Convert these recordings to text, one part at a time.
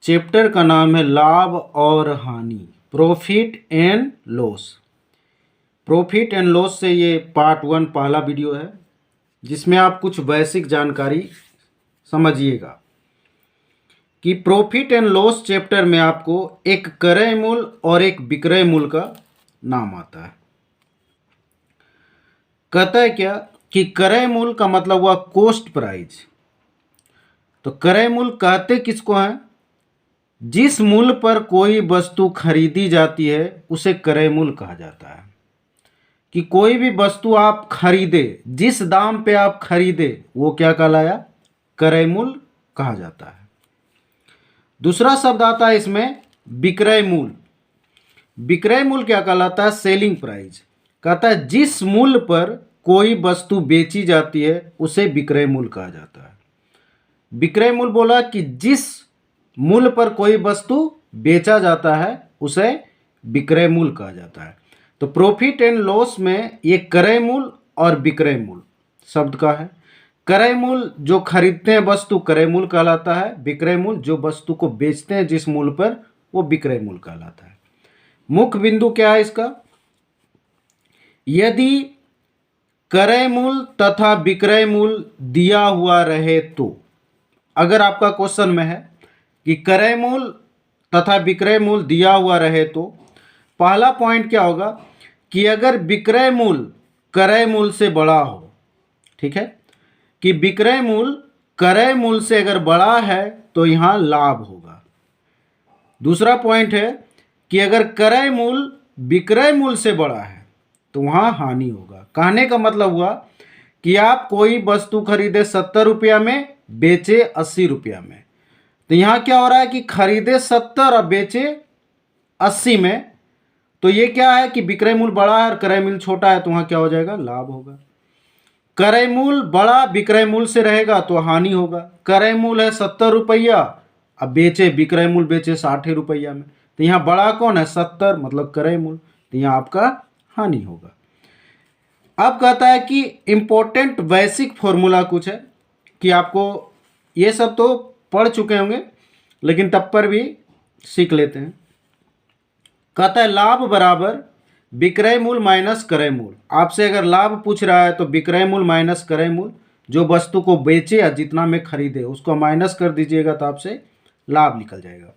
Chapter का नाम है लाभ और हानि, profit and loss. Profit and loss से ये पार्ट 1 पहला वीडियो है, जिसमें आप कुछ बेसिक जानकारी समझिएगा कि प्रॉफिट एंड लॉस चैप्टर में आपको एक क्रय मूल्य और एक विक्रय मूल्य का नाम आता है। कहता है क्या कि क्रय मूल्य का मतलब हुआ कॉस्ट प्राइस। तो क्रय मूल्य कहते किसको हैं? जिस मूल्य पर कोई वस्तु खरीदी जाती है उसे क्रय मूल्य कहा जाता है। कि कोई भी वस्तु आप खरीदे, जिस दाम पे आप खरीदे वो क्या कहलाया? क्रय मूल्य कहा जाता है। दूसरा शब्द आता है इसमें विक्रय मूल्य। विक्रय मूल्य क्या कहलाता है? Selling price. कहता है जिस मूल्य पर कोई वस्तु बेची जाती है उसे विक्रय मूल्य कहा जाता है। विक्रय मूल्य बोला कि जिस मूल्य पर कोई वस्तु बेचा जाता है उसे विक्रय मूल्य कहा जाता है। तो प्रॉफिट एंड लॉस में ये क्रय मूल्य और विक्रय मूल्य शब्द का है। क्रय मूल्य जो खरीदते हैं वस्तु क्रय मूल्य कहलाता है। विक्रय मूल्य जो वस्तु को बेचते हैं जिस मूल्य पर वो विक्रय मूल्य कहलाता है। मुख्य बिंदु क्या है इसका? यदि क्रय मूल्य तथा विक्रय मूल्य दिया हुआ रहे तो, अगर आपका क्वेश्चन में है कि क्रय मूल्य तथा विक्रय मूल्य दिया हुआ रहे तो पहला पॉइंट क्या होगा कि अगर विक्रय मूल्य क्रय मूल्य से बड़ा हो, ठीक है, कि विक्रय मूल्य क्रय मूल्य से अगर बड़ा है तो यहां लाभ होगा। दूसरा पॉइंट है कि अगर क्रय मूल्य विक्रय मूल्य से बड़ा है तो वहां हानि होगा। कहने का मतलब हुआ कि आप कोई वस्तु खरीदे 70 रुपया में, बेचे 80 रुपया में, तो यहां क्या हो रहा है कि खरीदे 70 और बेचे 80 में, तो ये क्या है कि विक्रय मूल्य बड़ा है और क्रय मूल्य छोटा है, तो वहां क्या हो जाएगा? लाभ होगा। क्रय मूल्य बड़ा विक्रय मूल्य से रहेगा तो हानि होगा। क्रय मूल्य है 70 रुपया, अब बेचे विक्रय मूल्य बेचे 60 रुपया में, तो यहाँ बड़ा कौन है? 70, मतलब क्रय मूल्य, तो यहाँ आपका हानि होगा। अब कहता है कि इंपॉर्टेंट बेसिक फॉर्मूला कुछ है कि आपको ये सब तो पढ़ चुके होंगे लेकिन तब पर भी सीख लेते हैं। कहता है लाभ बराबर विक्रय मूल्य माइनस क्रय मूल्य। आपसे अगर लाभ पूछ रहा है तो विक्रय मूल्य माइनस क्रय मूल्य, जो वस्तु को बेचे या जितना में खरीदे उसको माइनस कर दीजिएगा तो आपसे लाभ निकल जाएगा।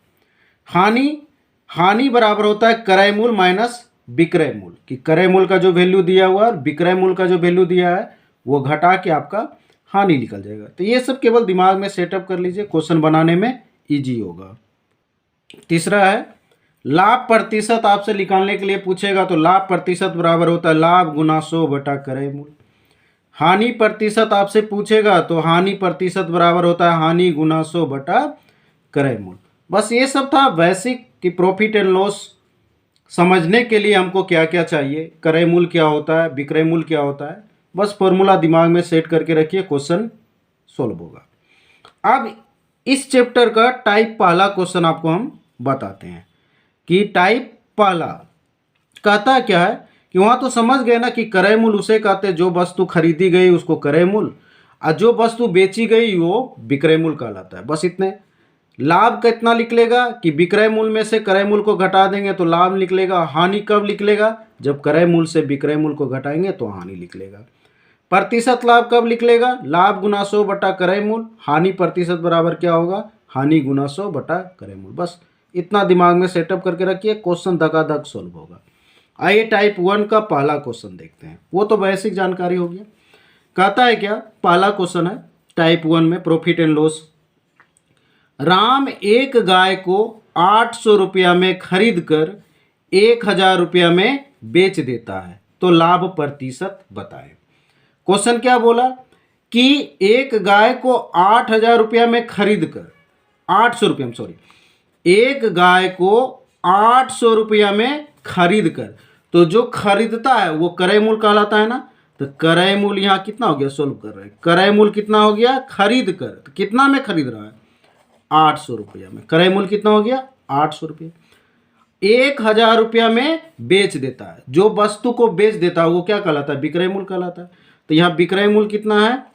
हानि बराबर होता है क्रय मूल्य माइनस विक्रय मूल्य, कि क्रय मूल्य का जो वैल्यू दिया हुआ है और विक्रय मूल्य का जो वैल्यू दिया है वो घटा के आपका हानि निकल जाएगा। तो ये सब केवल दिमाग में सेटअप कर लीजिए, क्वेश्चन बनाने में इजी होगा। तीसरा है लाभ प्रतिशत। आपसे निकालने के लिए पूछेगा तो लाभ प्रतिशत बराबर होता है लाभ गुना 100 बटा क्रय मूल्य। हानि प्रतिशत आपसे पूछेगा तो हानि प्रतिशत बराबर होता है हानि गुना 100 बटा क्रय मूल्य। बस ये सब था बेसिक कि प्रॉफिट एंड लॉस समझने के लिए हमको क्या क्या चाहिए, क्रय मूल्य क्या होता है, विक्रय मूल्य क्या होता है। बस फॉर्मूला दिमाग में सेट करके रखिए, क्वेश्चन सोल्व होगा। अब इस चैप्टर का टाइप पहला क्वेश्चन आपको हम बताते हैं कि टाइप पहला कहता क्या है कि वहां तो समझ गए ना कि क्रय मूल्य उसे कहते हैं जो वस्तु खरीदी गई उसको क्रय मूल्य, और जो वस्तु बेची गई वो विक्रय मूल्य कहलाता है। बस इतने। लाभ कितना निकलेगा कि विक्रय मूल्य में से क्रय मूल्य को घटा देंगे तो लाभ निकलेगा। हानि कब निकलेगा? जब क्रय मूल्य से विक्रय मूल्य को घटाएंगे तो हानि निकलेगा। प्रतिशत लाभ कब निकलेगा? लाभ गुना 100 बटा क्रय मूल्य। हानि प्रतिशत बराबर क्या होगा? हानि गुना 100 बटा क्रय मूल्य। बस इतना दिमाग में सेटअप करके रखिए, क्वेश्चन धकाधक सोल्व होगा। आइए टाइप 1 का पहला क्वेश्चन देखते हैं। वो तो बेसिक जानकारी हो गया। कहता है क्या? पहला क्वेश्चन है टाइप 1 में प्रॉफिट एंड लॉस। राम एक गाय को 800 रुपया में खरीद कर 1000 रुपया में बेच देता है, तो लाभ प्रतिशत बताएं। क्वेश्चन क्या बोला कि एक गाय को 8000 रुपया में खरीद कर, 800 रुपया में, सॉरी, एक गाय को 800 रुपया में खरीद कर, तो जो खरीदता है वो क्रय मूल्य कहलाता है ना। तो क्रय मूल्य यहाँ कितना हो गया? सोल्व कर रहे हैं। क्रय मूल्य कितना हो गया? खरीद कर, तो कितना में खरीद रहा है? 800 रुपया में। क्रय मूल्य कितना हो गया? 800 रुपया। 1000 रुपया में बेच देता है, जो वस्तु को बेच देता है वो क्या कहलाता है? विक्रय मूल्य कहलाता है। तो यहाँ विक्रय मूल्य कितना है?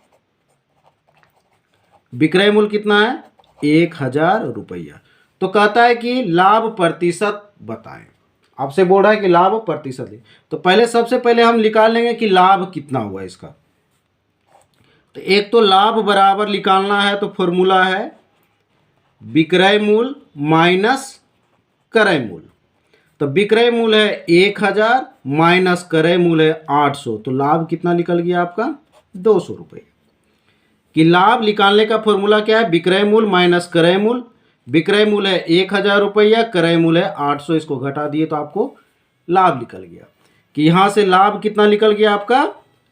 विक्रय मूल्य कितना है? 1000 रुपया। तो कहता है कि लाभ प्रतिशत बताएं। आपसे बोल रहा है कि लाभ प्रतिशत है। तो पहले सबसे पहले हम निकाल लेंगे कि लाभ कितना हुआ इसका। तो एक तो लाभ बराबर निकालना है तो फॉर्मूला है विक्रय मूल्य माइनस क्रय मूल्य। तो विक्रय मूल्य है 1000 माइनस क्रय मूल्य है 800। तो लाभ कितना निकल गया आपका 200 रुपये। कि लाभ निकालने का फॉर्मूला क्या है, विक्रय मूल्य माइनस क्रय मूल्य। विक्रय मूल्य है 1000 रुपया, क्रय मूल्य है 800, इसको घटा दिए तो आपको लाभ निकल गया। कि यहाँ से लाभ कितना निकल गया आपका,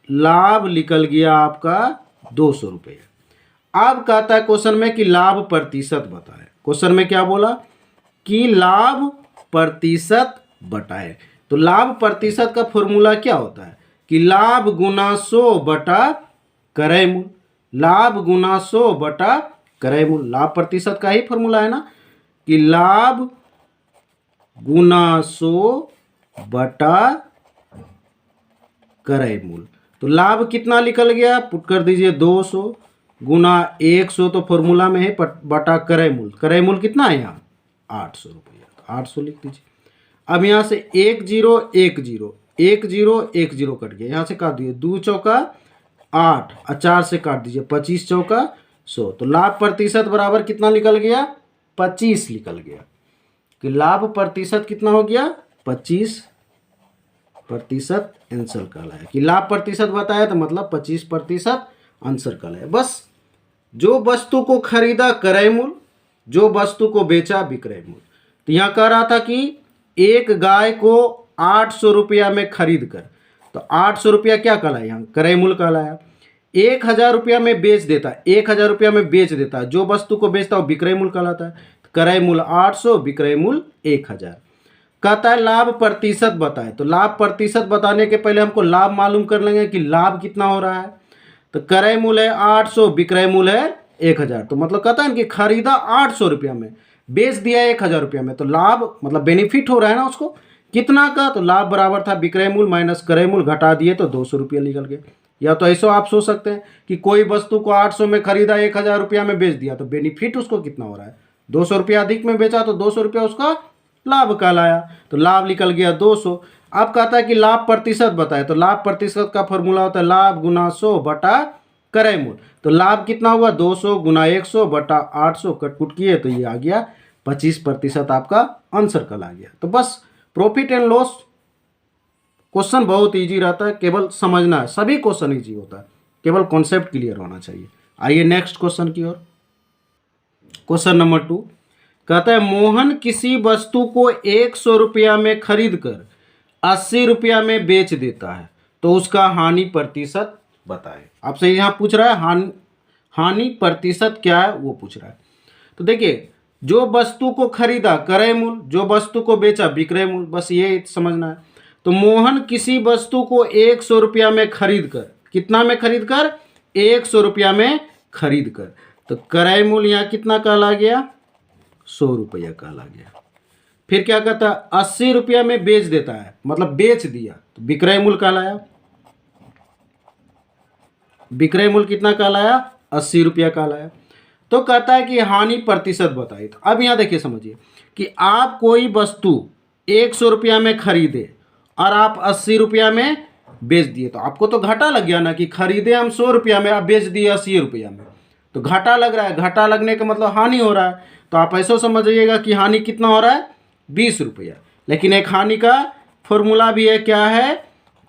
लाभ निकल गया आपका 200 रुपये। अब कहता है क्वेश्चन में कि लाभ प्रतिशत बताएं। क्वेश्चन में क्या बोला कि लाभ प्रतिशत बताएं। तो लाभ प्रतिशत का फॉर्मूला क्या होता है कि लाभ गुना 100 बटा क्रय मूल्य। लाभ गुना 100 बटा क्रय मूल्य, लाभ प्रतिशत का ही फॉर्मूला है ना कि लाभ गुना 100 बटा क्रय मूल्य। तो लाभ कितना निकल गया, पुट कर दीजिए 200 गुना 100, तो फॉर्मूला में है बटा क्रय मूल्य। क्रय मूल्य कितना है यहाँ 800 रुपया, तो 800 लिख दीजिए। अब यहाँ से 1 0 1 0 1 0 1 0 कट गया, यहाँ से काट दिए 2 चौका 8 और 4 से काट दीजिए 25 चौका 100। तो लाभ प्रतिशत बराबर कितना निकल गया 25 निकल गया। कि लाभ प्रतिशत कितना हो गया 25% आंसर कहलाया। कि लाभ प्रतिशत बताया तो मतलब 25% आंसर कहलाया। बस जो वस्तु को खरीदा क्रय मूल्य, जो वस्तु को बेचा विक्रय मूल्य। तो यहाँ कह रहा था कि एक गाय को 800 रुपया में खरीद कर, तो 800 रुपया क्या कहलाया यहाँ क्रय मूल्य कहलाया। 1000 रुपया में बेच देता है, 1000 रुपया में बेच देता है, जो वस्तु को बेचता है वो विक्रय मूल्य कहलाता है। क्रय मूल्य 800, विक्रय मूल्य 1000। कहता है लाभ प्रतिशत बताए। तो लाभ प्रतिशत बताने के पहले हमको लाभ मालूम कर लेंगे कि लाभ कितना हो रहा है। तो क्रय मूल्य है 800, विक्रय मूल्य है 1000। तो मतलब कहता है कि खरीदा 800 रुपया में, बेच दिया 1000 रुपया में, तो लाभ मतलब बेनिफिट हो रहा है ना उसको कितना का। तो लाभ बराबर था विक्रय मूल्य माइनस क्रय मूल्य, घटा दिए तो 200 रुपया निकल गए। या तो ऐसा आप सोच सकते हैं कि कोई वस्तु को 800 में खरीदा 1000 रुपया में बेच दिया, तो बेनिफिट उसको कितना हो रहा है 200 रुपया अधिक में बेचा, तो 200 रुपया उसका लाभ कहलाया। तो लाभ निकल गया 200। अब कहता है कि लाभ प्रतिशत बताए। तो लाभ प्रतिशत का फॉर्मूला होता है लाभ गुना 100 बटा क्रय मूल्य। तो लाभ कितना हुआ 200 गुना 100 बटा 800, कटकुट किए तो ये आ गया 25% आपका आंसर कहला गया। तो बस प्रॉफिट एंड लॉस क्वेश्चन बहुत इजी रहता है, केवल समझना है। सभी क्वेश्चन इजी होता है, केवल कॉन्सेप्ट क्लियर होना चाहिए। आइए नेक्स्ट क्वेश्चन की ओर। क्वेश्चन नंबर 2 कहता है मोहन किसी वस्तु को 100 रुपया में खरीद कर 80 रुपया में बेच देता है, तो उसका हानि प्रतिशत बताए। आपसे यहाँ पूछ रहा है हानि प्रतिशत क्या है वो पूछ रहा है। तो देखिए जो वस्तु को खरीदा क्रय मूल्य, जो वस्तु को बेचा विक्रय मूल्य, बस ये समझना है। तो मोहन किसी वस्तु को 100 रुपया में खरीद कर, कितना में खरीद कर 100 रुपया में खरीद कर, तो क्रय मूल्य यहाँ कितना कहला गया 100 रुपया कहला गया। फिर क्या कहता है 80 रुपया में बेच देता है, मतलब बेच दिया, तो विक्रय मूल्य कहलाया। विक्रय मूल्य कितना कहलाया 80 रुपया कहलाया। तो कहता है कि हानि प्रतिशत बताइए। तो अब यहाँ देखिए समझिए कि आप कोई वस्तु 100 रुपया में खरीदे और आप 80 रुपया में बेच दिए, तो आपको तो घाटा लग गया ना कि खरीदे हम 100 रुपया में, आप बेच दिए 80 रुपया में, तो घाटा लग रहा है। घाटा लगने का मतलब हानि हो रहा है। तो आप ऐसा समझिएगा कि हानि कितना हो रहा है 20 रुपया। लेकिन एक हानि का फॉर्मूला भी है, क्या है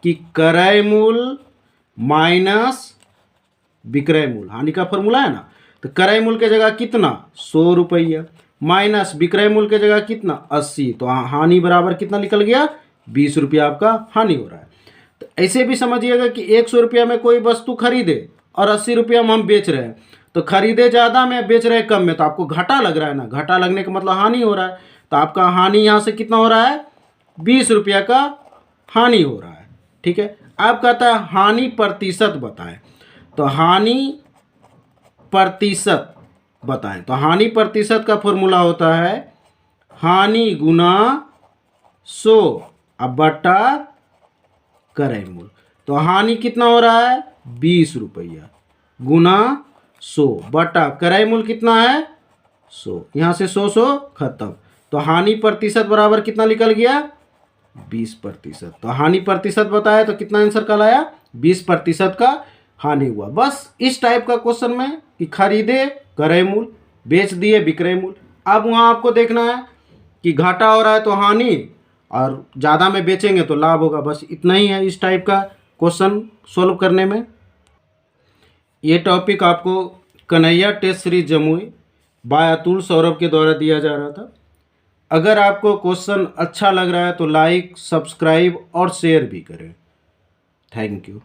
कि क्रय मूल्य माइनस विक्रय मूल्य, हानि का फॉर्मूला है ना। तो क्रय मूल्य के जगह कितना 100 रुपया माइनस विक्रय मूल्य के जगह कितना 80, तो हानि बराबर कितना निकल गया 20 रुपया आपका हानि हो रहा है। तो ऐसे भी समझिएगा कि 100 रुपया में कोई वस्तु खरीदे और 80 रुपया में हम बेच रहे हैं, तो खरीदे ज़्यादा में बेच रहे हैं कम में, तो आपको घाटा लग रहा है ना। घाटा लगने का मतलब हानि हो रहा है। तो आपका हानि यहाँ से कितना हो रहा है 20 रुपया का हानि हो रहा है। ठीक है। अब कहता है हानि प्रतिशत बताएं। तो हानि प्रतिशत बताएं। तो हानि प्रतिशत का फॉर्मूला होता है हानि गुना 100 अब बटा क्रय मूल्य। तो हानि कितना हो रहा है 20 रुपया गुना 100 बटा क्रय मूल्य कितना है 100, यहाँ से 100 खत्म। तो हानि प्रतिशत बराबर कितना निकल गया? 20%। तो हानि प्रतिशत बताया तो कितना आंसर कल आया? 20% का हानि हुआ। बस इस टाइप का क्वेश्चन में कि खरीदे क्रय मूल्य, बेच दिए विक्रय मूल्य। अब वहाँ आपको देखना है कि घाटा हो रहा है तो हानि, और ज़्यादा में बेचेंगे तो लाभ होगा। बस इतना ही है इस टाइप का क्वेश्चन सोल्व करने में। ये टॉपिक आपको Kanhaiya test series Jamui by Atul Saurabh के द्वारा दिया जा रहा था। अगर आपको क्वेश्चन अच्छा लग रहा है तो लाइक, सब्सक्राइब और शेयर भी करें। Thank you.